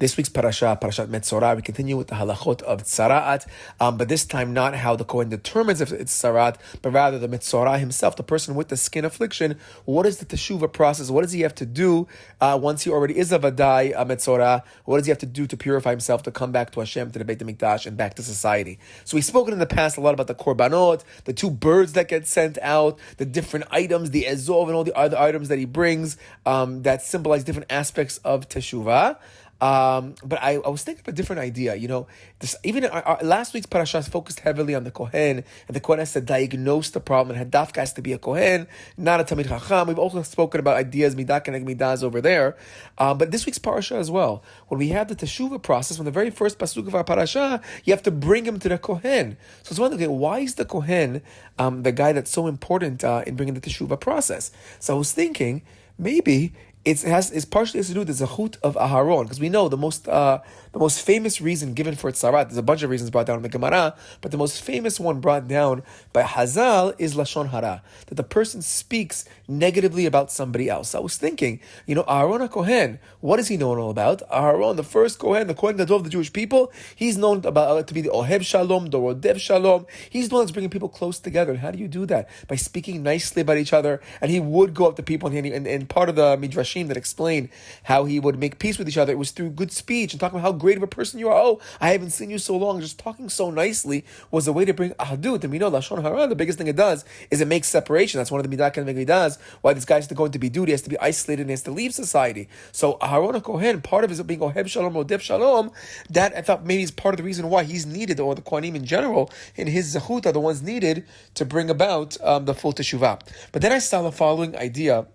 This week's parashat Metzorah, we continue with the halachot of tzaraat, but this time not how the Kohen determines if it's tzaraat, but rather the Metzorah himself, the person with the skin affliction. What is the teshuvah process? What does he have to do once he already is a vadai, a Metzorah? What does he have to do to purify himself, to come back to Hashem, to the Beit HaMikdash, and back to society? So we've spoken in the past a lot about the korbanot, the two birds that get sent out, the different items, the ezov, and all the other items that he brings that symbolize different aspects of teshuvah. But I was thinking of a different idea. Even our last week's parasha focused heavily on the Kohen, and the Kohen has to diagnose the problem, and Hadafka has to be a Kohen, not a Tamid Chacham. We've also spoken about ideas, midah keneg midas over there. But this week's parasha as well, when we have the teshuvah process, from the very first pasuk of our parasha, you have to bring him to the Kohen. So it's wondering, why is the Kohen the guy that's so important in bringing the teshuvah process? So I was thinking, maybe it's partially has to do with the zechut of Aharon, because we know the most famous reason given for tzarat. There's a bunch of reasons brought down in the Gemara, but the most famous one brought down by Hazal is lashon hara, that the person speaks negatively about somebody else. I was thinking, Aharon HaKohen, what is he known all about? Aharon, the first Kohen, the Kohen Gadol of the Jewish people, he's known to be the Ohev Shalom, the Rodev Shalom. He's the one that's bringing people close together. And how do you do that? By speaking nicely about each other. And he would go up to people, and part of the Midrashim that explained how he would make peace with each other, it was through good speech and talking about how great of a person you are. Oh, I haven't seen you so long. Just talking so nicely was a way to bring ahadut. And we know lashon hara, the biggest thing it does is it makes separation. That's one of the midah keneg midas. Why this guy has to go into bidud, he has to be isolated and he has to leave society. So Aharon HaKohen, part of his being Ohev Shalom, Rodef Shalom, that I thought maybe is part of the reason why he's needed, or the Kohanim in general, in his zechut are the ones needed to bring about the full teshuvah. But then I saw the following idea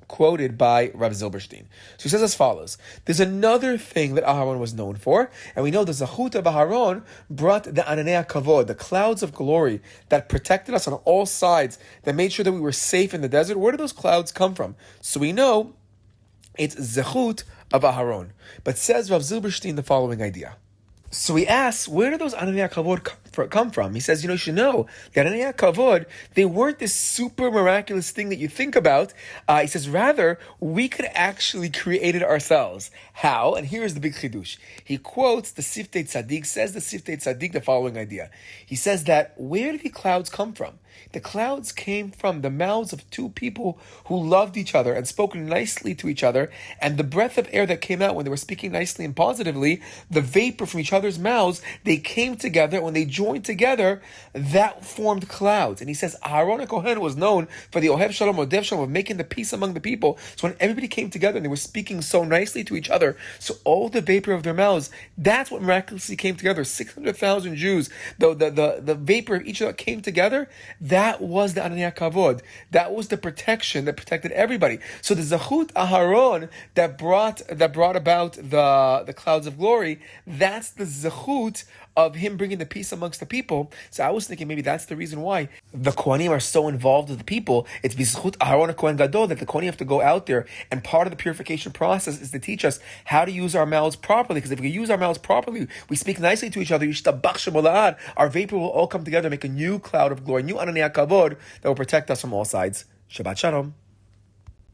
quoted by Rav Zilberstein. So he says as follows: there's another thing that Aharon was known for, and we know the zechut of Aharon brought the ananei kavod, the clouds of glory that protected us on all sides, that made sure that we were safe in the desert. Where did those clouds come from? So we know it's zechut of Aharon. But says Rav Zilberstein the following idea. So he asks, where do those ananei kavod come from? He says, you should know, the ananei kavod, they weren't this super miraculous thing that you think about. He says, rather, we could actually create it ourselves. How? And here's the big chidush. He quotes the Siftei Tzaddik, says the Siftei Tzaddik the following idea. He says that, where did the clouds come from? The clouds came from the mouths of two people who loved each other and spoke nicely to each other, and the breath of air that came out when they were speaking nicely and positively, the vapor from each other's mouths, they came together. When they joined together, that formed clouds. And he says Aharon HaKohen was known for the Ohev Shalom, Odev Shalom, of making the peace among the people. So when everybody came together and they were speaking so nicely to each other, so all the vapor of their mouths, that's what miraculously came together. 600,000 Jews, the vapor of each other came together. That was the ananei kavod. That was the protection that protected everybody. So the zechut Aharon that brought about the clouds of glory, that's the zechut of him bringing the peace amongst the people. So I was thinking maybe that's the reason why the Kohanim are so involved with the people. It's b'zechut Aharon HaKohen Gadol that the Kohanim have to go out there, and part of the purification process is to teach us how to use our mouths properly. Because if we use our mouths properly, we speak nicely to each other, our vapor will all come together, make a new cloud of glory, new ananei kavod that will protect us from all sides. Shabbat Shalom.